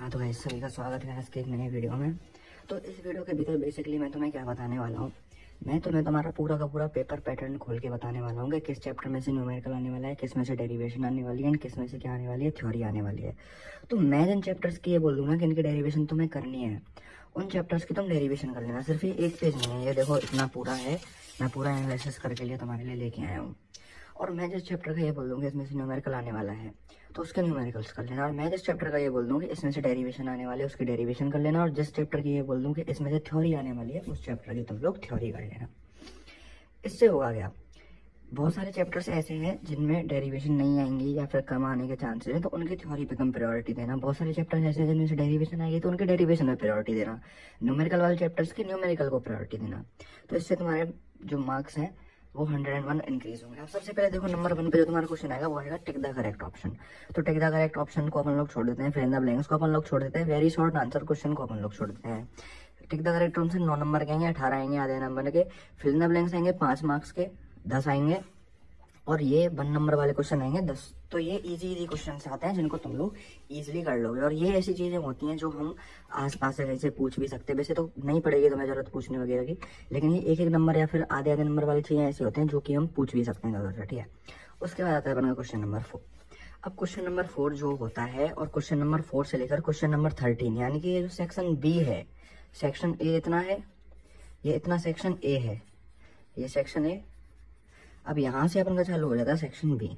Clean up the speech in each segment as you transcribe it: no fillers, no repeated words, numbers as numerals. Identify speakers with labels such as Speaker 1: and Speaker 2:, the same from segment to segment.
Speaker 1: हाँ तो गाइस सभी का स्वागत है आज के एक नए वीडियो में। तो इस वीडियो के भीतर बेसिकली मैं तुम्हें क्या बताने वाला हूँ, मैं तुम्हें तुम्हारा पूरा का पूरा पेपर पैटर्न खोल के बताने वाला हूँ कि किस चैप्टर में से न्यूमेरिकल आने वाला है, किस में से डेरिवेशन आने वाली है, किस में से क्या आने वाली है, थ्योरी आने वाली है। तो मैं जिन चैप्टर्स की ये बोल दूंगा कि इनकी डेरिवेशन तुम्हें करनी है, उन चैप्टर्स की तुम डेरिवेशन कर लेना। सिर्फ ये एक पेज नहीं है, ये देखो इतना पूरा है, मैं पूरा एनालिसिस करके लिए तुम्हारे लिए लेके आया हूँ। और मैं जिस चैप्टर का ये बोल दूँ कि इसमें से न्यूमेरिकल आने वाला है तो उसके न्यूमेरिकल्स कर लेना, और मैं जिस चैप्टर का ये बोल दूँ कि इसमें से डेरिवेशन आने वाली है उसकी डेरिवेशन कर लेना, और जिस चैप्टर की ये बोल दूँ कि इसमें से थ्योरी आने वाली है उस चैप्टर की तुम लोग थ्योरी कर लेना। इससे होगा क्या, बहुत सारे चैप्टर्स ऐसे हैं जिनमें डेरिवेशन नहीं आएंगी या फिर कम आने के चांसेस हैं, तो उनकी थ्योरी पे कम प्रायोरिटी देना। बहुत सारे चैप्टर्स ऐसे हैं जिनमें से डेरिवेशन आएगी तो उनके डेरिवेशन में प्रायोरिटी देना। न्यूमेरिकल वाले चैप्टर्स के न्यूमेरिकल को प्रायोरिटी देना। तो इससे तुम्हारे जो मार्क्स हैं वो 101 इंक्रीज होंगे। अब सबसे पहले देखो नंबर 1 पे जो तुम्हारा क्वेश्चन आएगा वो आएगा टिक द करेक्ट ऑप्शन। तो टिक द करेक्ट ऑप्शन को अपन लोग छोड़ देते हैं, फिल इन द ब्लैंक्स को अपन लोग छोड़ देते हैं, वेरी शॉर्ट आंसर क्वेश्चन को अपन लोग छोड़ देते हैं। टिक द करेक्ट ऑप्शन 9 नंबर के आएंगे, 18 आएंगे आधे नंबर के, फिल इन द ब्लैंक्स आएंगे 5 मार्क्स के 10 आएंगे, और ये 1 नंबर वाले क्वेश्चन आएंगे 10। तो ये इजी क्वेश्चन आते हैं जिनको तुम लोग इजीली कर लोगे, और ये ऐसी चीजें होती हैं जो हम आसपास से वैसे पूछ भी सकते हैं। वैसे तो नहीं पड़ेगी तुम्हें जरूरत पूछने वगैरह की, लेकिन ये एक नंबर या फिर आधे नंबर वाली चीजें ऐसी होती हैं जो कि हम पूछ भी सकते हैं ज़्यादा, ठीक है। उसके बाद आता है अपना क्वेश्चन नंबर 4। अब क्वेश्चन नंबर 4 जो होता है, और क्वेश्चन नंबर 4 से लेकर क्वेश्चन नंबर 13, यानी कि ये जो सेक्शन बी है, सेक्शन ए इतना है, ये इतना सेक्शन ए है, ये सेक्शन ए। अब यहाँ से अपन का चालू हो जाता है सेक्शन बी।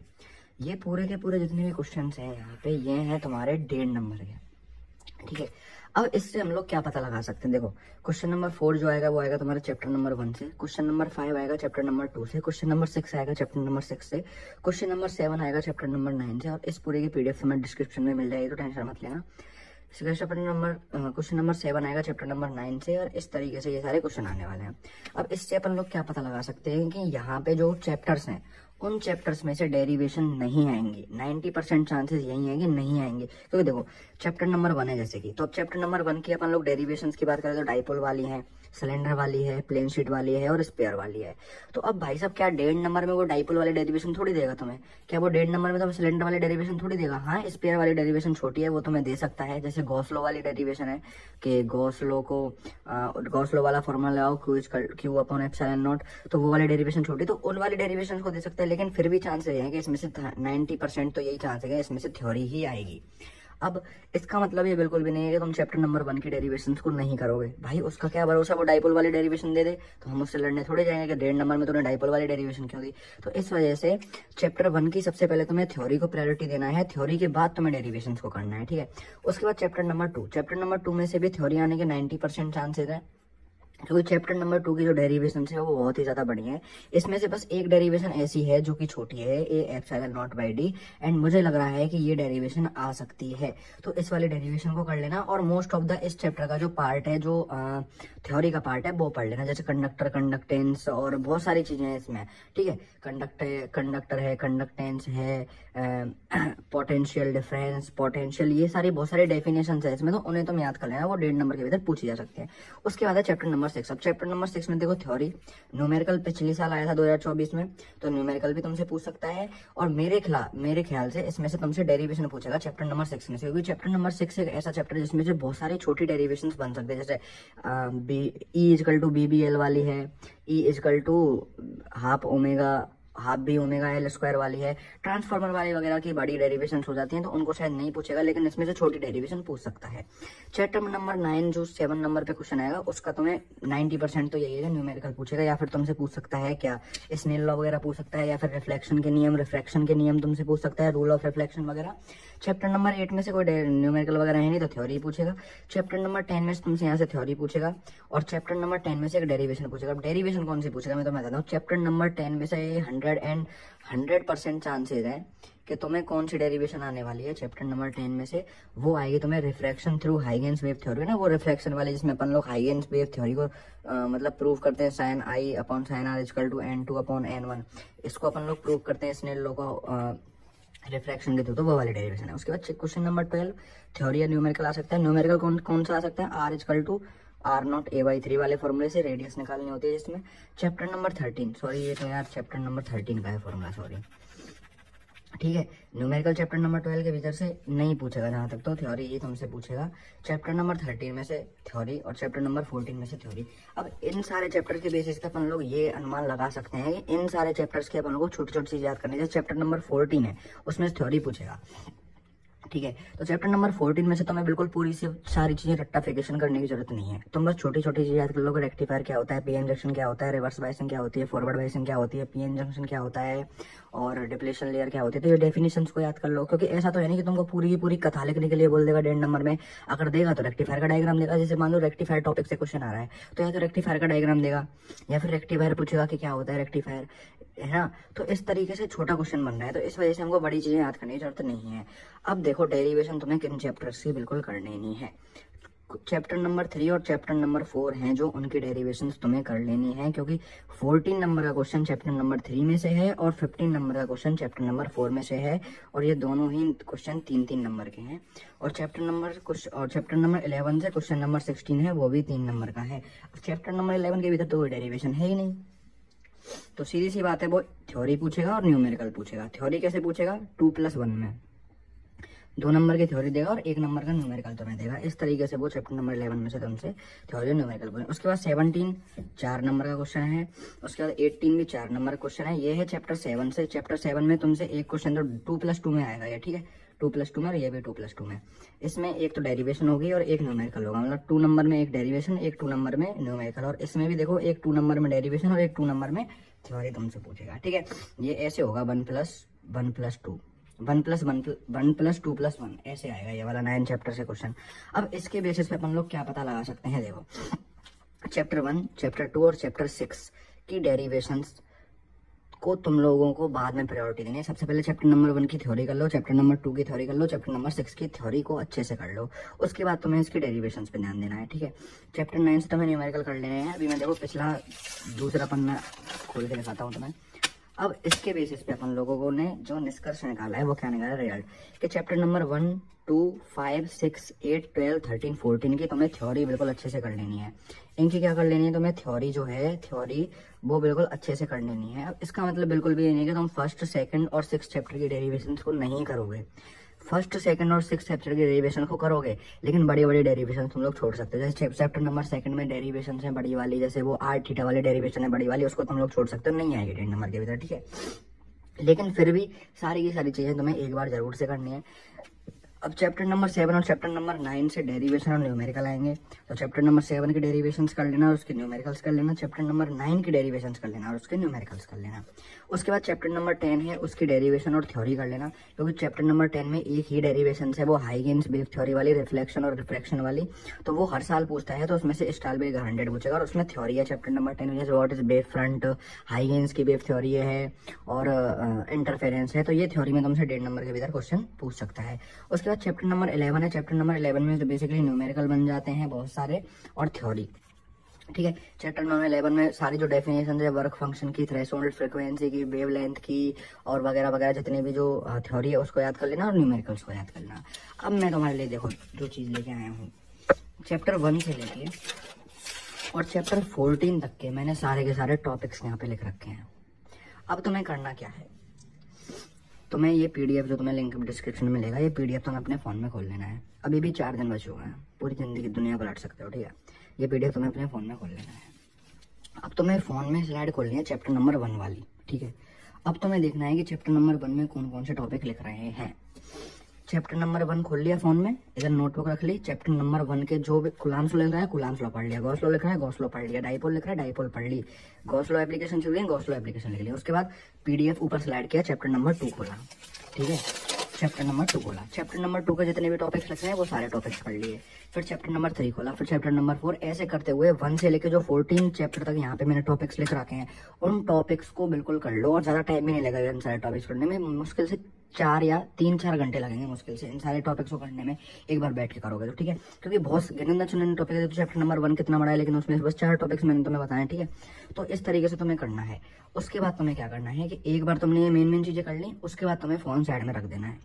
Speaker 1: ये पूरे के पूरे जितने भी क्वेश्चंस हैं यहाँ पे, ये हैं तुम्हारे 1.5 नंबर के, ठीक है। अब इससे हम लोग क्या पता लगा सकते हैं, देखो क्वेश्चन नंबर 4 जो आएगा वो आएगा तुम्हारा चैप्टर नंबर 1 से, क्वेश्चन नंबर 5 आएगा चैप्टर नंबर 2 से, क्वेश्चन नंबर 6 आएगा चैप्टर नंबर 6 से, क्वेश्चन नंबर 7 आएगा चैप्टर नंबर 9 से। और इस पूरे की पीडीएफ तुम्हें डिस्क्रिप्शन में मिल जाएगी, तो टेंशन मत लेना। क्वेश्चन नंबर 7 आएगा चैप्टर नंबर 9 से, और इस तरीके से ये सारे क्वेश्चन आने वाले हैं। अब इससे अपन लोग क्या पता लगा सकते हैं कि यहाँ पे जो चैप्टर्स हैं उन चैप्टर्स में से डेरिवेशन नहीं आएंगी। 90% चांसेस यही है कि नहीं आएंगे, क्योंकि देखो चैप्टर नंबर 1 है जैसे कि, तो अब चैप्टर नंबर 1 की अपन लोग डेरिवेशंस की बात करें तो डाइपोल वाली है, सिलेंडर वाली है, प्लेन शीट वाली है और स्पेयर वाली है। तो अब भाई साहब क्या 1.5 नंबर में वो डाइपोल वाली डेरिवेशन थोड़ी देगा तुम्हें, क्या वो 1.5 नंबर में तो सिलेंडर वाली डेरिवेशन थोड़ी देगा। हाँ स्पेयर वाली डेरिवेशन छोटी है वो तुम्हें दे सकता है, जैसे गॉस लॉ वाली डेरिवेशन है कि गॉस लॉ वाला फॉर्मूला लगाओ क्यू अपॉन एप्सिलॉन नॉट, तो वो वाली डेरिवेशन छोटी, तो उन वाली डेरिवेशन को दे सकते हैं। लेकिन फिर भी चांस है कि इसमें से 90% तो यही चांस है कि इसमें से थ्योरी ही आएगी। अब इसका मतलब ये बिल्कुल भी नहीं है कि तुम चैप्टर नंबर 1 की डेरिवेशंस को नहीं करोगे। भाई उसका क्या भरोसा, वो डाइपोल वाली डेरिवेशन दे दे तो हम उससे लड़ने थोड़े जाएंगे कि 1.5 नंबर में तूने डाइपोल वाली डेरिवेशन क्यों दी। तो इस वजह से चैप्टर 1 की सबसे पहले तुम्हें थ्योरी को प्रायोरिटी देना है, थ्योरी के बाद तुम्हें डेरिवेशंस को करना है, ठीक है। उसके बाद चैप्टर नंबर 2 में से भी थ्योरी आने के 90% चांसेस है, क्योंकि चैप्टर नंबर 2 की जो डेरिवेशन है वो बहुत ही ज्यादा बढ़िया है। इसमें से बस एक डेरिवेशन ऐसी है जो कि छोटी है, A epsilon not by D, and मुझे लग रहा है कि ये डेरिवेशन आ सकती है, तो इस वाले डेरिवेशन को कर लेना। और मोस्ट ऑफ द इस चैप्टर का जो पार्ट है, जो थ्योरी का पार्ट है वो पढ़ लेना, जैसे कंडक्टर, कंडक्टेंस और बहुत सारी चीजें हैं इसमें, ठीक है। कंडक्टर है, कंडक्टेंस है, पोटेंशियल डिफरेंस, पोटेंशियल, ये सारी बहुत सारी डेफिनेशन है इसमें, तो उन्हें तुम याद कर लेना, वो 1.5 नंबर के भीतर पूछी जा सकते हैं। उसके बाद है चैप्टर नंबर 6। अब चैप्टर नंबर 6 में देखो थ्योरी, न्यूमेरिकल पिछले साल आया था 2024 में, तो न्यूमेरिकल भी तुमसे पूछ सकता है, और मेरे ख्याल से इसमें से तुमसे डेरिवेशन पूछेगा चैप्टर नंबर 6 में से, क्योंकि चैप्टर नंबर 6 एक ऐसा चैप्टर है जिसमें से बहुत सारी छोटी डेरिवेशन बन सकते हैं, जैसे ई इजकल टू BBL वाली है, E is equal to half B omega L square वाली है, ट्रांसफॉर्मर वाली वगैरह की बड़ी डेरिवेशन हो जाती हैं, तो उनको शायद नहीं पूछेगा, लेकिन इसमें से छोटी डेरिवेशन पूछ सकता है। चैप्टर नंबर 9 जो 7 नंबर पे क्वेश्चन आएगा उसका तुम्हें 90% तो यही है न्यूमेरिकल पूछेगा, या फिर तुमसे पूछ सकता है क्या स्नेल लॉ वगैरह पूछ सकता है, या फिर रिफ्लेक्शन के नियम तुमसे पूछ सकता है, रूल ऑफ रिफ्लेक्शन वगैरह। चैप्टर नंबर 8 में से कोई न्यूमेरिकल वगैरह है नहीं, तो थ्योरी पूछेगा। चैप्टर नंबर 10 में से तुमसे यहाँ से थ्योरी पूछेगा, और चैप्टर नंबर 10 में से एक डेरिवेशन पूछेगा। अब डेरिवेशन कौन सी पूछेगा मैं तुम्हें बताता हूँ। चैप्टर नंबर 10 में से 100% चांसेस है कि तुम्हें कौन सी डेरिवेशन आने वाली है चैप्टर नंबर 10 में से, वो आएगी तुम्हें refraction through Huygens wave theory ना, वो रिफ्रैक्शन वाली जिसमें अपन लोग हाइगेंस वेव थ्योरी को मतलब प्रूव करते हैं, sin I upon sin R equal to N2 upon N1, इसको अपन लोग प्रूव करते हैं स्नेल लॉ को रिफ्रैक्शन के थ्रू, तो वो वाली डेरिवेशन है। उसके बाद क्वेश्चन नंबर 12 थ्योरी या न्यूमेरिकल आ सकता है। न्यूमेरिकल कौन सा आ सकता है, R equal to R0 A/3 वाले फॉर्मूले से रेडियस निकालनी होती है जिसमें। चैप्टर नंबर 13, सॉरी ये तो यार चैप्टर नंबर 13 का है फॉर्मूला, सॉरी ठीक है। न्यूमेरिकल चैप्टर नंबर 12 के भीतर से नहीं पूछेगा, जहां तक तो थ्योरी ही तुमसे पूछेगा। चैप्टर नंबर 13 में से थ्योरी और चैप्टर नंबर 14 में से थ्योरी। अब इन सारे चैप्टर्स के बेसिस पे अपन लोग ये अनुमान लगा सकते हैं कि इन सारे चैप्टर्स के अपन लोग को छोटी छोटी चीज याद करनी है। जैसे चैप्टर नंबर 14 है, उसमें थ्योरी पूछेगा, ठीक है। तो चैप्टर नंबर 14 में से तुम्हें बिल्कुल पूरी सी सारी चीजें रट्टाफिकेशन करने की जरूरत नहीं है। तुम बस छोटी छोटी चीजें याद कर लो। रेक्टिफायर क्या होता है, पीएन जंक्शन क्या होता है, रिवर्स बायसिंग क्या होती है, फॉरवर्ड बायसिंग क्या होती है, पीएन जंक्शन क्या होता है, और डिप्लेशन लेयर क्या होती है। तो ये डेफिनेशंस को याद कर लो, क्योंकि ऐसा तो है नहीं कि तुमको पूरी की पूरी कथा लिखने के लिए बोल देगा 1.5 नंबर में। अगर देगा तो रेक्टिफायर का डायग्राम देगा। जैसे मान लो रेक्टिफायर टॉपिक से क्वेश्चन आ रहा है, तो या तो रेक्टिफायर का डायग्राम देगा, या फिर रेक्टिफायर पूछेगा कि क्या होता है रेक्टिफायर, है ना। तो इस तरीके से छोटा क्वेश्चन बन रहा है, तो इस वजह से हमको बड़ी चीजें याद करने की जरूरत नहीं है। अब देखो डेरिवेशन तुम्हें किन चैप्टर्स की बिल्कुल करनी नहीं है। चैप्टर नंबर 3 और चैप्टर नंबर 4 हैं जो उनकी डेरिवेशन तुम्हें कर लेनी है, क्योंकि 14 नंबर का क्वेश्चन चैप्टर नंबर 3 में से है और 15 नंबर का क्वेश्चन चैप्टर नंबर 4 में से है, और ये दोनों ही क्वेश्चन 3-3 नंबर के हैं। और चैप्टर नंबर 11 से क्वेश्चन नंबर 16 है, वो भी 3 नंबर का है। चैप्टर नंबर 11 के भीतर तो कोई डेरिवेशन है ही नहीं, तो सीधी सी बात है, वो थ्योरी पूछेगा और न्यूमेरिकल पूछेगा। थ्योरी कैसे पूछेगा, 2+1 में 2 नंबर की थ्योरी देगा और 1 नंबर का न्यूमेरिकल तुम्हें देगा। इस तरीके से वो चैप्टर नंबर 11 में से तुमसे थ्योरी और न्यूमेरिकल पूछेगा। उसके बाद 17 4 नंबर का क्वेश्चन है। उसके बाद 18 भी 4 नंबर का क्वेश्चन है। ये है चैप्टर 7 से। चैप्टर 7 में तुमसे एक क्वेश्चन तो 2+2 में आएगा ये, ठीक है, 2+2 में, और ये भी 2+2 में। इसमें एक तो डेरिवेशन होगी और एक न्यूमेरिकल होगा, मतलब 2 नंबर में एक डेरिवेशन, एक 2 नंबर में न्यूमेरिकल। और इसमें भी देखो एक 2 नंबर में डेरिवेशन और एक 2 नंबर में थ्योरी तुमसे पूछेगा, ठीक है। ये ऐसे होगा 1+1+2, 1+2+1 ऐसे आएगा ये वाला 9 चैप्टर से क्वेश्चन। अब इसके बेसिस पे अपन लोग क्या पता लगा सकते हैं, देखो चैप्टर 1, चैप्टर 2 और चैप्टर 6 की डेरिवेशंस को तुम लोगों को बाद में प्रायोरिटी देनी है। सबसे पहले चैप्टर नंबर 1 की थ्योरी कर लो, चैप्टर नंबर 2 की थ्योरी कर लो, चैप्टर नंबर 6 की थ्योरी को अच्छे से कर लो। उसके बाद तुम्हें इसकी डेरिवेशंस पे ध्यान देना है, ठीक है। चैप्टर 9 से तुम्हें न्यूमेरिकल कर लेने हैं। अभी मैं देखो पिछला दूसरा पन्ना खोल के दिखाता हूँ तुम्हें। अब इसके बेसिस पे अपन लोगों ने जो निष्कर्ष निकाला है वो क्या निकाला, रिजल्ट कि चैप्टर नंबर 1, 2, 5, 6, 8, 12, 13, 14 की तुम्हें थ्योरी बिल्कुल अच्छे से कर लेनी है। इनकी क्या कर लेनी है तुम्हें, थ्योरी जो है थ्योरी वो बिल्कुल अच्छे से कर लेनी है। अब इसका मतलब बिल्कुल भी ये नहीं है कि तुम फर्स्ट, सेकंड और 6 चैप्टर की डेरिवेशन को नहीं करोगे। फर्स्ट, सेकंड और 6 चैप्टर की डेरिवेशन को करोगे, लेकिन बड़ी बड़ी डेरिवेशन तुम लोग छोड़ सकते हो। जैसे चैप्टर नंबर 2 में डेरिवेशन है बड़ी वाली, जैसे वो r थीटा वाली डेरिवेशन है बड़ी वाली, उसको तुम लोग छोड़ सकते हो, नहीं आएगी 10 नंबर के भीतर, ठीक है। लेकिन फिर भी सारी की सारी चीजें तुम्हें एक बार जरूर से करनी है। अब चैप्टर नंबर 7 और चैप्टर नंबर 9 से डेरिवेशन और न्यूमेरिकल आएंगे, तो चैप्टर नंबर 7 के डेरिवेशंस कर लेना और उसके न्यूमेरिकल्स कर लेना। चैप्टर नंबर 9 की डेरिवेशंस कर लेना और उसके न्यूमेरिकल्स कर लेना। उसके बाद चैप्टर नंबर 10 है, उसकी डेरिवेशन और थ्योरी कर लेना, क्योंकि चैप्टर नंबर 10 में एक ही डेरिवेशन है, वो हाइगेन्स वेव थ्योरी वाली, रिफ्लेक्शन और रिफ्रैक्शन वाली। तो वो हर साल पूछता है, तो उसमें से स्टालबर्ग का 100 पूछेगा, और उसमें थ्योरी है चैप्टर नंबर 10 में, जैसे व्हाट इज वेव फ्रंट, हाइगेन्स की वेव थ्योरी है और इंटरफेरेंस है। तो ये थ्योरी में तुमसे 1.5 नंबर के भीतर क्वेश्चन पूछ सकता है। उसके बाद चैप्टर नंबर 11 है। चैप्टर नंबर 11 में तो बेसिकली न्यूमेरिकल बन जाते हैं बहुत सारे और थ्योरी, ठीक है। चैप्टर नंबर 11 में सारी जो डेफिनेशन है वर्क फंक्शन की, थ्रेशोल्ड फ्रीक्वेंसी की, वेवलेंथ की और वगैरह वगैरह जितनी भी जो थ्योरी है उसको याद कर लेना और न्यूमेरिकल्स को याद कर लेना। अब मैं तुम्हारे लिए देखो जो चीज लेके आया हूँ, चैप्टर 1 से लेके और चैप्टर 14 तक के मैंने सारे के सारे टॉपिक्स यहाँ पे लिख रखे हैं। अब तुम्हें करना क्या है, तुम्हें ये पीडीएफ जो तुम्हें लिंक डिस्क्रिप्शन में मिलेगा, ये पीडीएफ तुम्हें अपने फोन में खोल लेना है। अभी भी 4 दिन बचे हुए हैं, पूरी जिंदगी दुनिया पलट सकते हो, ठीक है। ये पीडीएफ तुम्हें अपने फोन में खोल लेना है। अब तुम्हें फोन में स्लाइड खोलनी है चैप्टर नंबर 1 वाली, ठीक है। अब तुम्हें देखना है कि चैप्टर नंबर 1 में कौन कौन से टॉपिक लिख रहे हैं। चैप्टर नंबर 1 खोल लिया फोन में, इधर नोटबुक रख ली। चैप्टर नंबर 1 के जो भी कुलाम्स लॉ लिख रहा है कुलाम्स लॉ पढ़ लिया, गॉस लॉ लिख रहा है गॉस लॉ पढ़ लिया, डाइपोल लिख रहा है डाइपोल पढ़ ली, गॉस लॉ एप्लीकेशन चल रही है गॉस लॉ एप्लीकेशन लिख लिया। उसके बाद पीडीएफ ऊपर स्लाइड किया, चैप्टर नंबर 2 खोला, ठीक है। चैप्टर नंबर 2 खोला, चैप्टर नंबर 2 के जितने भी टॉपिक्स लिखे हैं वो सारे टॉपिक्स पढ़ लिए। फिर चैप्टर नंबर 3 खोला, फिर चैप्टर नंबर 4, ऐसे करते हुए 1 से लेके जो 14 चैप्टर तक यहाँ पे मैंने टॉपिक्स लिख रखे हैं उन टॉपिक्स को बिल्कुल कर लो। और ज्यादा टाइम भी नहीं लगेगा इन सारे टॉपिक्स करने में, मुश्किल से 4 या 3-4 घंटे लगेंगे मुश्किल से इन सारे टॉपिक्स को करने में, एक बार बैठ के करोगे तो, ठीक है। क्योंकि बहुत गिनना चुनने टॉपिक है, तो चैप्टर नंबर 1 कितना बड़ा है, लेकिन उसमें बस 4 टॉपिक्स मैंने तुम्हें बताया, ठीक है। तो इस तरीके से तुम्हें करना है। उसके बाद तुम्हें क्या करना है कि एक बार तुमने ये मेन चीजें कर ली, उसके बाद तुम्हें फोन साइड में रख देना है।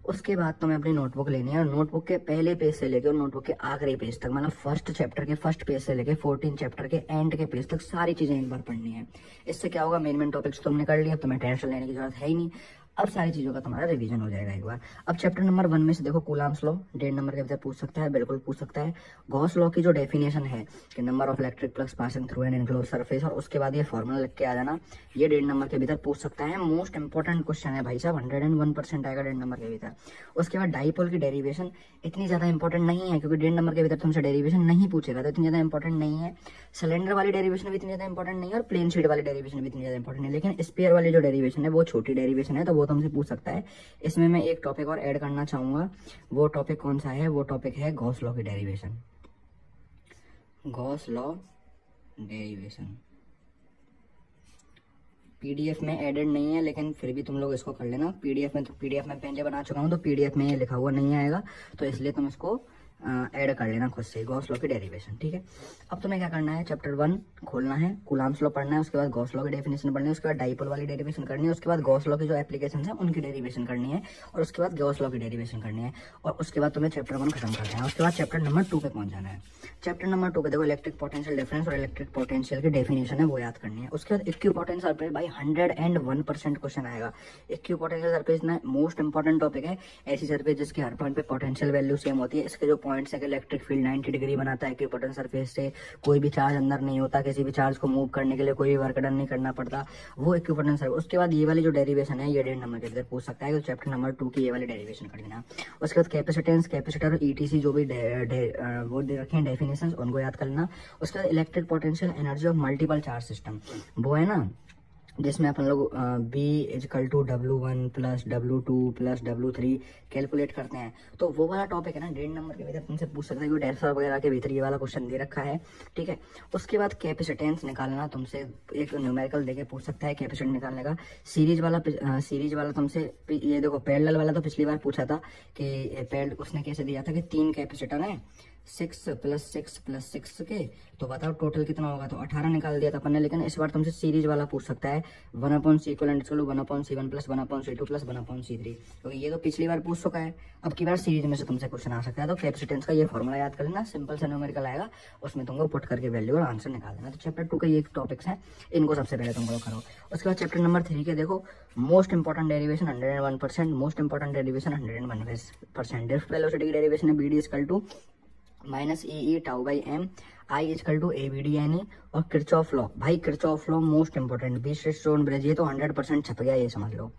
Speaker 1: उसके बाद तुम्हें अपनी नोटबुक लेनी है और नोटबुक के पहले पेज से लेकर नोटबुक के आखिरी पेज तक, मतलब फर्स्ट चैप्टर के फर्स्ट पेज से लेकर 14 चैप्टर के एंड के पेज तक सारी चीजें एक बार पढ़नी है। इससे क्या होगा, मेन टॉपिक्स तुमने कर लिया, तुम्हें टेंशन लेने की जरूरत है ही नहीं। अब सारी चीजों का तुम्हारा रिवीजन हो जाएगा एक बार। अब चैप्टर नंबर 1 में से देखो कूलम्ब्स लॉ 1.5 नंबर के भीतर पूछ सकता है, बिल्कुल पूछ सकता है। गॉस लॉ की जो डेफिनेशन है कि number of electric flux passing through an enclose surface, और उसके बाद ये फॉर्मूला लिख के आ जाना, ये 1.5 नंबर के भीतर पूछ सकता है। मोस्ट इंपॉर्टेंट क्वेश्चन है भाई साहब, 101% आएगा 1.5 नंबर के भीतर। उसके बाद डाइपोल की डेरिवेशन इतनी ज्यादा इंपॉर्टेंट नहीं है, क्योंकि 1.5 नंबर के भीतर तुमसे डेरिवेशन नहीं पूछेगा, तो इतनी ज्यादा इंपॉर्टेंट नहीं है। सिलेंडर वाली डेरिवेशन भी इतनी ज्यादा इंपॉर्टेंट नहीं है, और प्लेन शीट वाली डेरिवेशन भी इतनी ज्यादा इंपॉर्टेंट है, लेकिन स्फीयर वाली जो डेरिवेशन है वो छोटी डेरिवेशन है, तो वो तुमसे पूछ सकता है। इसमें मैं एक टॉपिक और ऐड करना चाहूंगा, वो टॉपिक कौन सा है? वो टॉपिक है गॉस लॉ की derivation. Gauss law derivation PDF में एडेड नहीं है, लेकिन फिर भी तुम लोग इसको कर लेना। पीडीएफ में पहले बना चुका हूँ, तो पीडीएफ में ये लिखा हुआ नहीं आएगा, तो इसलिए तुम इसको ऐड कर लेना खुद से, गॉस लॉ की डेरिवेशन। ठीक है, अब तुम्हें क्या करना है, चैप्टर 1 खोलना है, कूलम्ब्स लॉ पढ़ना है, उसके बाद गॉस लॉ की डेफिनेशन पढ़नी है, उसके बाद डाइपोल वाली डेरिवेशन करनी है, उसके बाद गॉस लॉ की जो एप्लीकेशन है उनकी डेरिवेशन करनी है, और उसके बाद गॉस लॉ की डेरिवेशन करनी है, और उसके बाद तुम्हें चैप्टर 1 खत्म करना है। उसके बाद चैप्टर नंबर 2 पे पहुंच जाना है। चैप्टर नंबर 2 पे देखो इलेक्ट्रिक पोटेंशियल डिफरेंस और इलेक्ट्रिक पोटेंशियल की डेफिनेशन है, वो याद करनी है। उसके बाद इक्विपोटेंट सरफेस, भाई 101% क्वेश्चन आएगा। इक्विपोटेंशियल सरफेस ना मोस्ट इंपॉर्टेंट टॉपिक है, ऐसी सरफेस जिसके हर पॉइंट पे पोटेंशियल वैल्यू सेम होती है। इसके जो पॉइंट्स है, इलेक्ट्रिक फील्ड 90 डिग्री बनाता है इक्विपोटेंट सरफेस से, कोई भी चार्ज अंदर नहीं होता, किसी भी चार्ज को मूव करने के लिए कोई भी वर्क डन नहीं करना पड़ता, वो इक्विपोटेंट सरफेस। उसके बाद ये वाली जो डेरिवेशन है, ये 1.5 नंबर के अंदर पूछ सकता है, तो चैप्टर नंबर 2 की ये वाली डेरिवेशन कर लेना। उसके बाद कैपेसिटेंस, कैपेसिटर और ईटीसी जो भी वो दे रखे हैं डेफिनेशन, उनको याद करना। उसके बाद electric potential energy of multiple charge system, वो है ना जिसमें अपन लोग B = W1 + W2 + W3 calculate करते हैं, तो वो वाला टॉपिक है ना 1.5 नंबर के भीतर तुमसे पूछ सकते हैं, क्योंकि डेल्टा वगैरह के भीतर ये वाला क्वेश्चन दे रखा है। ठीक है, उसके बाद कैपेसिटेंस निकालना, तुमसे एक न्यूमेरिकल देके पूछ सकता है कैपेसिटेंस निकालने का। सीरीज वाला तुमसे, ये देखो पैरेलल वाला तो पिछली बार पूछा था कि उसने कैसे दिया था कि 3 कैपेसिटर है, 6 + 6 + 6 के, तो बताओ टोटल कितना होगा, तो 18 निकाल दिया था अपन ने। लेकिन इस बार तुमसे सीरीज वाला पूछ सकता है 1/C = 1/C1 + 1/C2 + 1/C3, क्योंकि ये तो पिछली बार पूछ चुका है। अब की बार सीरीज में से तुमसे क्वेश्चन आ सकता है, तो कैपेसिटेंस का ये फॉर्मूला याद कर लेना, सिंपल सा न्यूमेरिकल आएगा, उसमें तुमको पुट करके वैल्यू और आंसर निकाल देना। तो चैप्टर 2 के ये टॉपिक्स हैं, इनको सबसे पहले तुम लोग करो। उसके बाद चैप्टर नंबर 3 के देखो most important derivation 101%, most important derivation 101%। Drift velocity की डेरिवेशन है BD = -EE τ/m, I = ABD/NE, और किरचॉफ लॉ, भाई Kirchhoff law most important, Wheatstone bridge, ये तो 100% छप गया, ये समझ लो।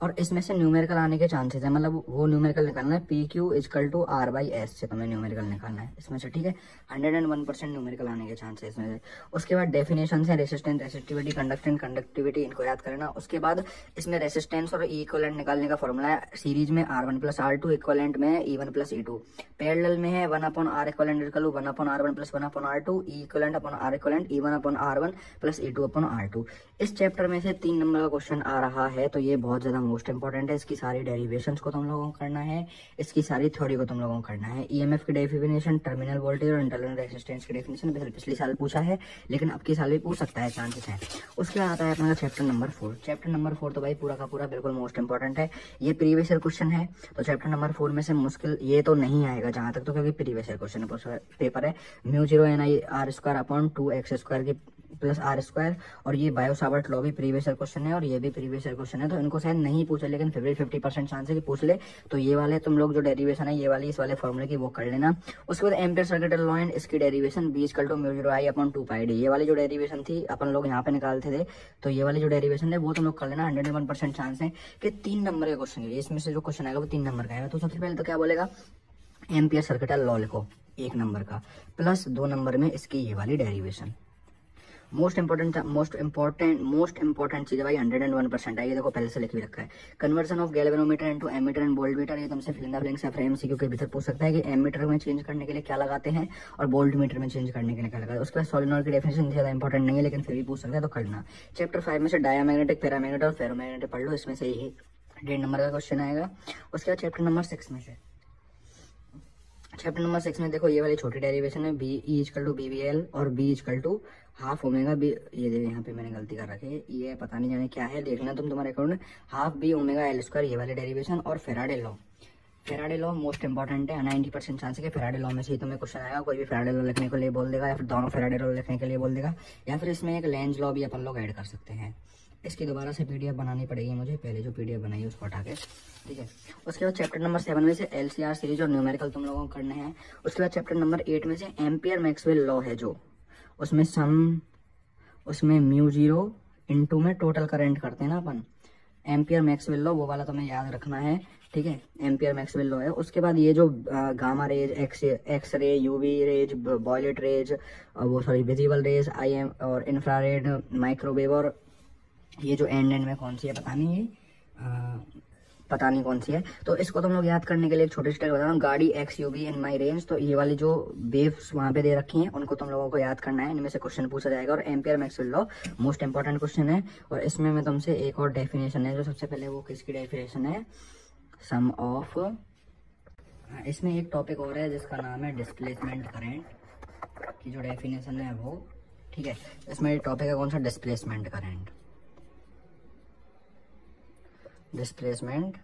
Speaker 1: और इसमें से न्यूमेरिकल आने के चांसेस है, मतलब वो न्यूमेरिकल निकालना है, PQ = R/S से तुम्हें न्यूमेरिकल निकालना है इसमें से। ठीक है, 101% न्यूमेरिकल आने के चांसेस इसमें से। उसके बाद डेफिनेशन है रेसिस्टेंस, रेसिस्टिविटी, कंडक्टेंस, कंडक्टिविटी, इनको याद करना। उसके बाद इसमें रेसिस्टेंस और इक्विवेलेंट निकालने का फॉर्मूला है। सीरीज में R1 + R2, इक्विवेलेंट में है E1 + E2, पैरेलल में है 1/R equivalent = 1/R1 + 1/R2, equivalent / R equivalent E1/R1 + E2/R2। इस चैप्टर में से 3 नंबर का क्वेश्चन आ रहा है, तो ये बहुत ज्यादा मोस्ट इंपॉर्टेंट है। इसकी सारी डेरिवेशंस को तुम लोगों को करना है, इसकी सारी थ्योरी को तुम लोगों को करना है। EMF की डेफिनेशन, टर्मिनल वोल्टेज और इंटरनल रेजिस्टेंस की डेफिनेशन पिछले साल पूछा है, लेकिन अब की साल भी पूछ सकता है, चांसेस है। उसके बाद आता है अपना चैप्टर नंबर 4। चैप्टर नंबर 4 तो भाई पूरा का पूरा बिल्कुल मोस्ट इंपॉर्टेंट है, ये प्रीवियस ईयर क्वेश्चन है। तो चैप्टर नंबर 4 में से मुश्किल ये तो नहीं आएगा जहां तक, तो क्योंकि प्रीवियस ईयर क्वेश्चन पेपर है। μ0 NI r² की + R², और ये बायो सावर्ट लॉ भी प्रीवियस ईयर क्वेश्चन है, और ये भी प्रीवियस ईयर क्वेश्चन है, तो इनको शायद नहीं पूछे, लेकिन फिर भी 50% चांस है कि पूछ ले। तो ये वाले तुम लोग जो डेरिवेशन है, ये वाली इस वाले फॉर्मूले की वो कर लेना। उसके बाद एम्पियर सर्किट लॉ एंड इसकी डेरिवेशन B = μ0 I/2πd, ये वाली जो डेरिवेशन थी अपन लोग यहाँ पे निकालते थे, तो ये वाली जो डेरिवेशन है वो तुम लोग कर लेना। 101% चांस है कि 3 नंबर के क्वेश्चन है, इसमें से जो क्वेश्चन आएगा वो 3 नंबर का है। तो सबसे पहले तो क्या बोलेगा, एम्पियर सर्किट लॉ लिखो 1 नंबर का, प्लस 2 नंबर में इसकी ये वाली डेरिवेशन। मोस्ट इंपॉर्टेंट चीज है भाई, 101% है, ये देखो पहले से लिख भी रखा है। Conversion of galvanometer into ammeter and voltmeter, ये तुमसे fill in the blanks of MCQ के भीतर पूछ सकता है कि एमीटर में चेंज करने के लिए क्या लगाते हैं और वोल्टमीटर में चेंज करने के लिए क्या लगाते हैं। उसके बाद सोलेनोइड की डेफिनेशन ज्यादा इंपॉर्टेंट नहीं है, लेकिन फिर भी पूछ सकता है, तो करना। चैप्टर 5 में से डायमैग्नेटिक, पैरामैग्नेटिक और फेरोमैग्नेटिक पढ़ लो, इसमें से यही 1.5 नंबर का क्वेश्चन आएगा। उसके बाद चैप्टर नंबर 6 में से, चैप्टर नंबर 6 में देखो ये वाली छोटी डेरिवेशन है, BE = BBL और B = ½ ओमेगा B, ये देखो यहाँ पे मैंने गलती कर रखी है, ये पता नहीं जाने क्या है, देखना तुम तुम्हारे अकाउंट में। ½ B ओमेगा L², ये वाली डेरिवेशन। और फेराडे लॉ मोस्ट इंपॉर्टेंट है, 90% चांस है कि फेराडे लॉ में से ही तुम्हें क्वेश्चन आएगा। कोई भी फेराडे लॉ लिखने के लिए बोल देगा, या फिर दोनों फेराडे लॉ लिखने के लिए बोल देगा, या फिर इसमें एक लेंज लॉ भी अपन लोग ऐड कर सकते हैं। इसकी दोबारा से पीडीएफ बनानी पड़ेगी मुझे, पहले जो पीडीएफ बनाई उसको हटा के, ठीक है। उसके बाद चैप्टर नंबर 7 में से एलसीआर सीरीज और न्यूमेरिकल तुम लोगों को करने हैं। उसके बाद चैप्टर नंबर 8 में से एम्पियर मैक्सवेल लॉ है जो, उसमें सम, उसमें म्यू जीरो इनटू में टोटल करंट करते हैं ना अपन, एम्पियर मैक्सवेल लॉ वो वाला तुम्हें याद रखना है, ठीक है। एम्पियर मैक्सवेल लॉ है। उसके बाद ये जो gamma rays, X ray, UV rays, violet rays, वो सॉरी विजिबल रेज, IM और इंफ्रारेड, माइक्रोवेव, और ये जो एंड में कौन सी है पता नहीं कौन सी है। तो इसको तुम लोग याद करने के लिए एक छोटे स्टेप बता रहा हूँ, गाड़ी एक्स यूवी इन माई रेंज। तो ये वाली जो वेव्स वहाँ पे दे रखी हैं उनको तुम लोगों को याद करना है, इनमें से क्वेश्चन पूछा जाएगा। और ampere Maxwell law most important question है। और इसमें मैं तुमसे एक और डेफिनेशन है जो सबसे पहले, वो किसकी डेफिनेशन है, सम ऑफ, इसमें एक टॉपिक और है जिसका नाम है डिस्प्लेसमेंट करंट की जो डेफिनेशन है वो, ठीक है। इसमें टॉपिक है कौन सा, डिस्प्लेसमेंट करंट, डिस्प्लेसमेंट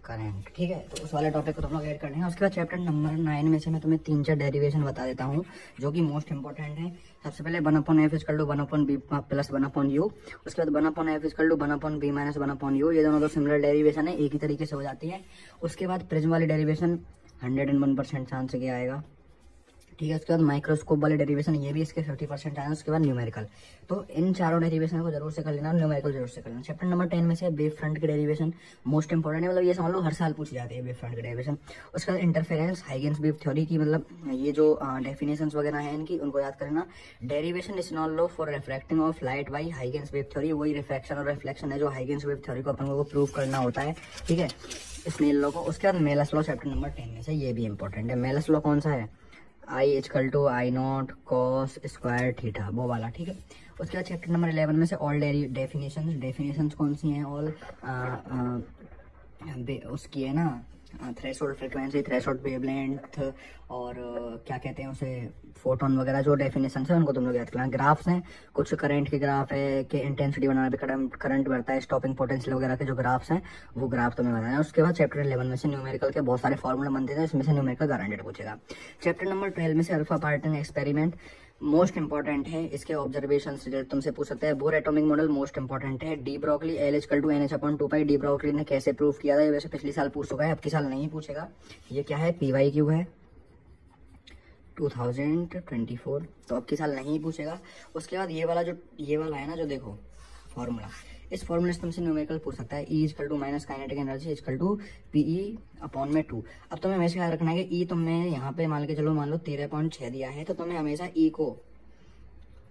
Speaker 1: करंट, ठीक है। तो उस वाले टॉपिक को तुम लोग ऐड करने हैं। उसके बाद चैप्टर नंबर 9 में से मैं तुम्हें 3-4 डेरिवेशन बता देता हूँ जो कि मोस्ट इंपॉर्टेंट है। सबसे पहले 1/f = 1/b + 1/u। उसके बाद 1/f = 1/b - 1/u। ये दोनों तो सिमिलर डेरिवेशन है, एक ही तरीके से हो जाती है। उसके बाद प्रिज्म वाली डेरिवेशन 101% चांस से क्या आएगा, ठीक है। उसके बाद माइक्रोस्कोप वाले डेरिवेशन, ये भी इसके 50% आए। उसके बाद न्यूमेरिकल। तो इन चारों डेरिवेशन को जरूर से कर लेना, न्यूमेरिकल जरूर से कर लेना। चैप्टर नंबर 10 में से वेव फ्रंट की डेरिवेशन मोस्ट इंपॉर्टेंट है, मतलब ये समझ लो हर साल पूछी जाती है वेव फ्रंट की डेरिवेशन। उसके बाद इंटरफेरेंस, हाइगेंस वेव थ्योरी की, मतलब ये जो डेफिनेशन वगैरह है इनकी, उनको याद करना। Derivation Snell law for refracting of light by Huygens wave theory, वही रिफ्रैक्शन और रिफ्लेक्शन है जो हाइगेंस वेव थ्योरी को अपन को प्रूव करना होता है, ठीक है, स्नेल लॉ को। उसके बाद मेलस लॉ चैप्टर नंबर 10 में से, ये भी इंपॉर्टेंट है। मेलस लॉ कौन सा है, I = I0 cos square theta, वो वाला, ठीक है। उसके बाद चैप्टर नंबर 11 में से ऑल डेफिनेशंस कौन सी हैं, ऑल उसकी है ना, थ्रेशोल्ड फ्रीक्वेंसी, थ्रेशोल्ड वेवलेंथ, और क्या कहते हैं उसे, फोटोन वगैरह जो डेफिनेशन है उनको तुम लोग याद करना। ग्राफ्स हैं, कुछ करंट के ग्राफ है कि इंटेंसिटी बनाने पे करंट बढ़ता है, स्टॉपिंग पोटेंशियल वगैरह के जो ग्राफ्स हैं वो ग्राफ तुम्हें बनाना है। उसके बाद चैप्टर 11 में से न्यूमेरिकल के बहुत सारे फॉर्मूला बनते हैं, इसमें से न्यूमेरिकल गारंटेड पूछेगा। चैप्टर नंबर 12 में से alpha particle experiment most important है, इसके ऑब्जर्वेशन रिजल्ट तुमसे पूछ सकते हैं। Bohr atomic model most important है। De Broglie L = NH/2π, de Broglie ने कैसे प्रूव किया था, ये वैसे पिछले साल पूछ चुका है, अब की साल नहीं पूछेगा। ये क्या है, PYQ है 2024, तो अब की साल नहीं पूछेगा। उसके बाद ये वाला है ना, जो देखो फॉर्मूला, इस फॉर्मूले से तुमसे न्यूमेरिकल पूछ सकता है। E = kinetic energy = PE/2। अब तुम्हें हमेशा याद रखना है कि E तुमने यहाँ पे मान लो 13.6 दिया है, तो तुम्हें हमेशा E को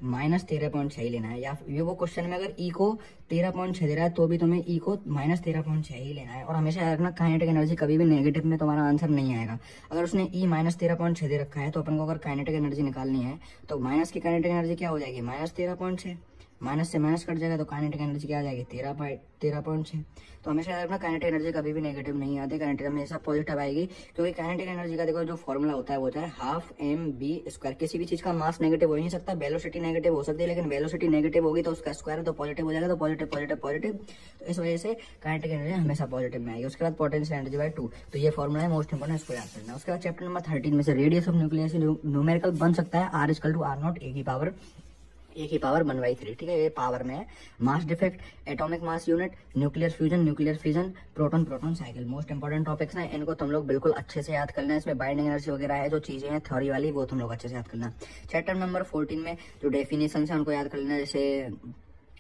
Speaker 1: -13.6 ही लेना है। या ये वो क्वेश्चन में अगर E को 13.6 दे रहा है तो भी तुम्हें E को -13.6 ही लेना है। और हमेशा याद रखना, काइनेटिक एनर्जी कभी भी नेगेटिव में तुम्हारा आंसर नहीं आएगा। अगर उसने E -13.6 दे रखा है तो अपन को अगर काइनेटिक एनर्जी निकालनी है तो माइनस की काइनेटिक एनर्जी क्या हो जाएगी, -13.6, माइनस से माइनस कट जाएगा तो काइनेटिक एनर्जी क्या आ जाएगी, 13.6। तो हमेशा याद रखना, काइनेटिक एनर्जी कभी भी नेगेटिव नहीं आती, काइनेटिक हमेशा पॉजिटिव आएगी। क्योंकि काइनेटिक एनर्जी का देखो जो फॉर्मूला होता है वो होता है 12mv²। किसी भी चीज का मास नेगेटिव हो ही नहीं सकता, वेलोसिटी नेगेटिव हो सकती है, लेकिन वेलोसिटी नेगेटिव होगी तो उसका स्क्वायर तो पॉजिटिव हो जाएगा, तो पॉजिटिव पॉजिटिव पॉजिटिव, तो इस वजह से काइनेटिक एनर्जी हमेशा पॉजिटिव में आएगी। उसके बाद पोटेंशियल एनर्जी बाय 2, तो ये फॉर्मूला है मोस्ट इंपोर्टेंट, इसको याद करना। उसके बाद चैप्टर नंबर 13 में से रेडियस ऑफ न्यूक्लियस न्यूमेरिकल बन सकता है, R = R0 A की पावर 1/3, ठीक है, ये पावर में है। Mass defect, atomic mass unit, nuclear fusion, proton cycle, most important topics हैं, इनको तुम लोग बिल्कुल अच्छे से याद करना है। इसमें बाइंडिंग एनर्जी वगैरह है, जो चीजें हैं थ्योरी वाली, वो तुम लोग अच्छे से याद करना। चैप्टर नंबर 14 में जो डेफिनेशन है उनको याद कर लेना, जैसे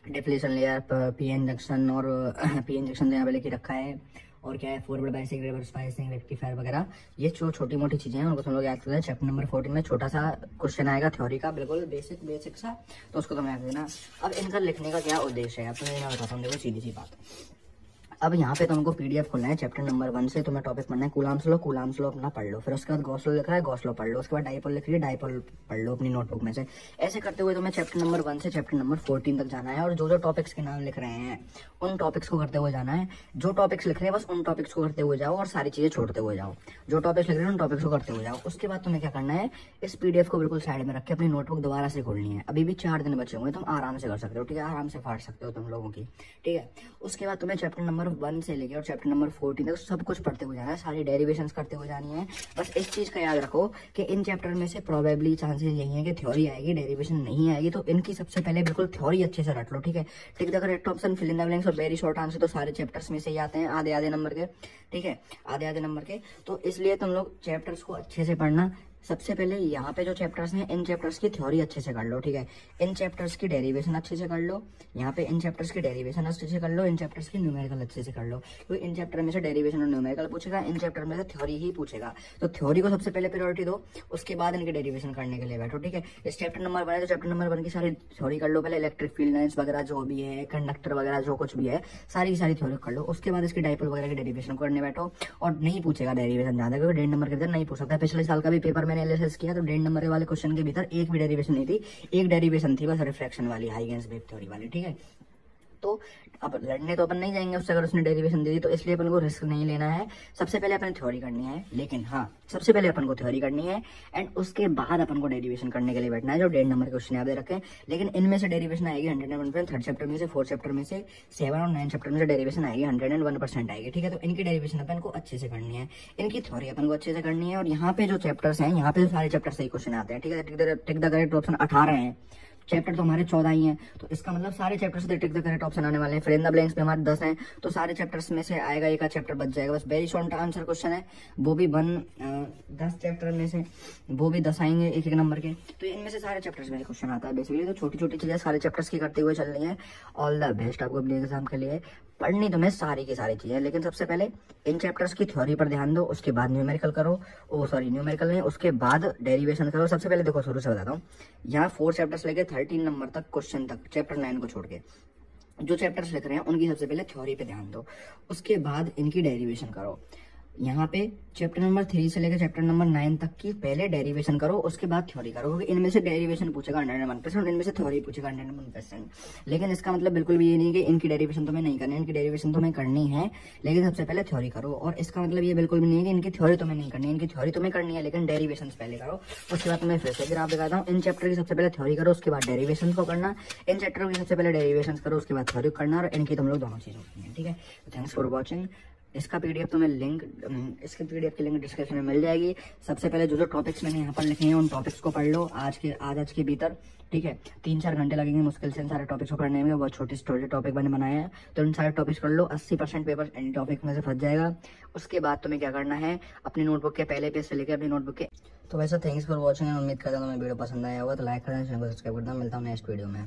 Speaker 1: डिफ्लेशन लेयर, PN जंक्शन, और PN जंक्शन यहाँ पे लेके रखा है, और क्या है, forward biasing, reverse biasing, rectifier वगैरह, ये जो छोटी मोटी चीजें हैं उनको तुम लोग याद करना है। चैप्टर नंबर 14 में छोटा सा क्वेश्चन आएगा थ्योरी का, बिल्कुल बेसिक सा, तो उसको तुम याद देना। अब इनका लिखने का क्या उद्देश्य है, अब तुम्हें मैं बताता हूँ, देखो सीधी सी बात। अब यहाँ पे तुमको PDF खोलना है, चैप्टर नंबर 1 से तुम्हें टॉपिक पढ़ना है कूलाम्स लॉ अपना पढ़ लो। फिर उसके बाद गॉस लॉ लिख रहा है, गॉस लॉ पढ़ लो। उसके बाद डाइपोल लिख रही है, डाइपोल पढ़ लो अपनी नोटबुक में से। ऐसे करते हुए तुम्हें चैप्टर नंबर 1 से चैप्टर नंबर 14 तक जाना है, और जो टॉपिक्स के नाम लिख रहे हैं उन टॉपिक्स को करते हुए जाना है। जो टॉपिक्स लिख रहे हैं बस उन टॉपिक्स को करते हुए जाओ, और सारी चीजें छोड़ते हुए जाओ। जो टॉपिक्स लिख रहे हैं उन टॉपिक्स को करते हुए जाओ। उसके बाद तुम्हें क्या करना है, इस PDF को बिल्कुल साइड में रख के अपनी नोटबुक दोबारा से खोलनी है। अभी भी 4 दिन बचे होंगे, तुम आराम से कर सकते हो, ठीक है, आराम से फाड़ सकते हो तुम लोगों की, ठीक है। उसके बाद तुम्हें चैप्टर नंबर 1 से लेकर और चैप्टर नंबर 14 तक सब कुछ पढ़ते हुए जाना है, सारी डेरिवेशन करते हुए जानी है। बस इस चीज का याद रखो कि इन चैप्टर में से प्रोबेबली चांसेस यही है कि थ्योरी आएगी, डेरिवेशन नहीं आएगी। तो इनकी सबसे पहले बिल्कुल थ्योरी अच्छे से रट लो, ठीक है। Tick the correct option, fill in the blanks और वेरी शॉर्ट आंसर तो सारे चैप्टर्स में से ही आते हैं, आधे आधे नंबर के, ठीक है, आधे आधे नंबर के। तो इसलिए तुम लोग चैप्टर्स को अच्छे से पढ़ना। सबसे पहले यहाँ पे जो चैप्टर्स हैं इन चैप्टर्स की थ्योरी अच्छे से कर लो, ठीक है। इन चैप्टर्स की डेरिवेशन अच्छे से कर लो, यहाँ पे इन चैप्टर्स की डेरिवेशन अच्छे से कर लो, इन चैप्टर्स की न्यूमेरिकल अच्छे से कर लो, क्योंकि इन चैप्टर में से डेरिवेशन और न्यूमेरिकल पूछेगा, इन चैप्टर में से थ्योरी ही पूछेगा। तो थ्योरी को सबसे पहले प्रायोरिटी दो, उसके बाद इनके डेरिवेशन करने के लिए बैठो, ठीक है। इस चैप्टर नंबर 1 है तो चैप्टर नंबर 1 की सारी थ्योरी कर लो पहले, इलेक्ट्रिक फील्ड लाइन्स वगैरह जो भी है, कंडक्टर वगैरह जो कुछ भी है, सारी की सारी थ्योरी कर लो। उसके बाद इसकी डाइपोल वगैरह की डेरिवेशन करने बैठो, और नहीं पूछेगा डेरिवेशन ज्यादा, क्योंकि 1.5 नंबर के भीतर नहीं पूछ सकता। पिछले साल का भी पेपर मैंने एनालिसिस किया तो 1.5 नंबर वाले क्वेश्चन के भीतर एक भी डेरिवेशन नहीं थी, एक डेरिवेशन थी बस रिफ्रैक्शन वाली, हाइगेंस वेव थ्योरी वाली, ठीक है। तो अब लड़ने तो अपन नहीं जाएंगे उससे अगर उसने डेरिवेशन दे दी, तो इसलिए अपन को रिस्क नहीं लेना है। सबसे पहले अपन थ्योरी करनी है, लेकिन हाँ सबसे पहले अपन को थ्योरी करनी है एंड उसके बाद अपन को डेरिवेशन करने के लिए बैठना है, जो 1.5 नंबर के क्वेश्चन याद रखें। लेकिन इनमें से डेरिवेशन आएगी 101%, थर्ड चैप्टर में से, फोर्थ चैप्टर में से, 7 और 9 चैप्टर में से डेरिवेशन आएगी 101% आएगी, ठीक है। तो इनकी डेरिवेशन अपन को अच्छे से करनी है, इनकी थ्योरी अपन को अच्छे से करनी है। और यहाँ पे जो चैप्टर्स हैं, यहाँ पे सारे चैप्टर से ही क्वेश्चन आते हैं, ठीक है। टिक द करेक्ट ऑप्शन 18 है, चैप्टर तो हमारे 14 ही हैं, तो इसका मतलब सारे चैप्टर से टिक द करेक्ट ऑप्शन आने वाले हैं। फिल इन द ब्लैंक्स में हमारे 10 हैं, तो सारे चैप्टर्स में से आएगा एक चैप्टर बच जाएगा, बस वेरी शॉर्ट आंसर क्वेश्चन है, वो भी 10 चैप्टर में से वो भी 10 आएंगे एक एक नंबर के। तो इनमें से सारे चैप्टर्स में क्वेश्चन आता है बेसिकली। तो छोटी छोटी चीजें सारे चैप्टर्स की करते हुए चल रही है। ऑल द बेस्ट आपको अपने एग्जाम के लिए। पढ़नी तो मैं सारी की सारी चीजें, लेकिन सबसे पहले इन चैप्टर्स की थ्योरी पर ध्यान दो, उसके बाद न्यूमेरिकल करो, न्यूमेरिकल नहीं, उसके बाद डेरिवेशन करो। सबसे पहले देखो शुरू से बताता हूँ, यहाँ 4 चैप्टर्स लेके 13 नंबर तक क्वेश्चन तक, चैप्टर 9 को छोड़ के जो चैप्टर्स लिख रहे हैं उनकी सबसे पहले थ्योरी पे ध्यान दो, उसके बाद इनकी डेरिवेशन करो। यहाँ पे चैप्टर नंबर 3 से लेकर चैप्टर नंबर 9 तक की पहले डेरिवेशन करो, उसके बाद थ्योरी करो, क्योंकि इनमें से डेरिवेशन पूछेगा 101%, इनमें से थ्योरी पूछेगा 101%। लेकिन इसका मतलब बिल्कुल भी ये नहीं कि इनकी डेरिवेशन तुम्हें नहीं करनी, इनकी डेरिवेशन तुम्हें करनी है, लेकिन सबसे पहले थ्योरी करो। और इसका मतलब ये बिल्कुल भी नहीं है कि इनकी थ्योरी तुम्हें नहीं करनी है, इनकी थ्योरी तुम्हें करनी है, लेकिन डेरिवेशन पहले करो। उसके बाद तुम्हें फिर से ग्राफ दिखाता हूँ, इन चैप्टर की सबसे पहले थ्योरी करो, उसके बाद डेरिवेशन को करना, इन चैप्टर की सबसे पहले डेरिवेशन करो, उसके बाद थ्योरी करना, और इनकी तुम लोग दोनों चीजें होती हैं, ठीक है। Thanks for watching. इसका पीडीएफ तुम्हें लिंक, इसके पीडीएफ की लिंक डिस्क्रिप्शन में मिल जाएगी। सबसे पहले जो टॉपिक्स मैंने यहाँ पर लिखे हैं उन टॉपिक्स को पढ़ लो आज के भीतर, ठीक है। 3-4 घंटे लगेंगे मुश्किल से इन सारे टॉपिक्स को पढ़ने में, बहुत छोटे छोटे टॉपिक मैंने बनाए हैं, तो इन सारे टॉपिक्स पढ़ लो। 80% पेपर इन टॉपिक में से फंस जाएगा। उसके बाद तुम्हें क्या करना है, अपनी नोटबुक के पहले पेज से लेकर अपनी नोटबुक के। तो वैसे थैंक्स फॉर वॉचिंग, उम्मीद करता हूँ तुम्हें वीडियो पसंद आया होगा, तो लाइक करना, चैनल को सब्सक्राइब करना। मिलता हूँ नेक्स्ट वीडियो में।